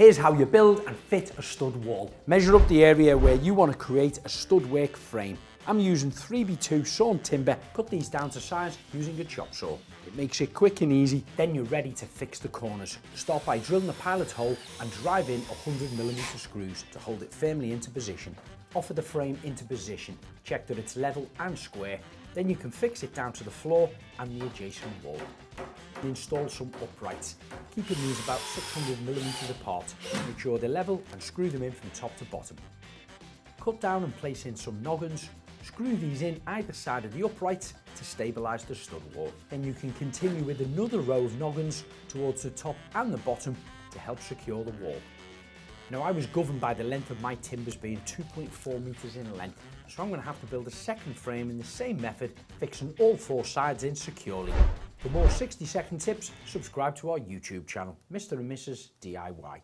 Here's how you build and fit a stud wall. Measure up the area where you want to create a stud work frame. I'm using 3x2 sawn timber. Cut these down to size using a chop saw. It makes it quick and easy, then you're ready to fix the corners. Start by drilling a pilot hole and drive in 100mm screws to hold it firmly into position. Offer the frame into position, check that it's level and square, then you can fix it down to the floor and the adjacent wall. Install some uprights, keeping these about 600mm apart. Make sure they're level and screw them in from top to bottom. Cut down and place in some noggins. Screw these in either side of the upright to stabilise the stud wall. Then you can continue with another row of noggins towards the top and the bottom to help secure the wall. Now I was governed by the length of my timbers being 2.4 metres in length, so I'm going to have to build a second frame in the same method, fixing all 4 sides in securely. For more 60-second tips, subscribe to our YouTube channel, Mr and Mrs DIY.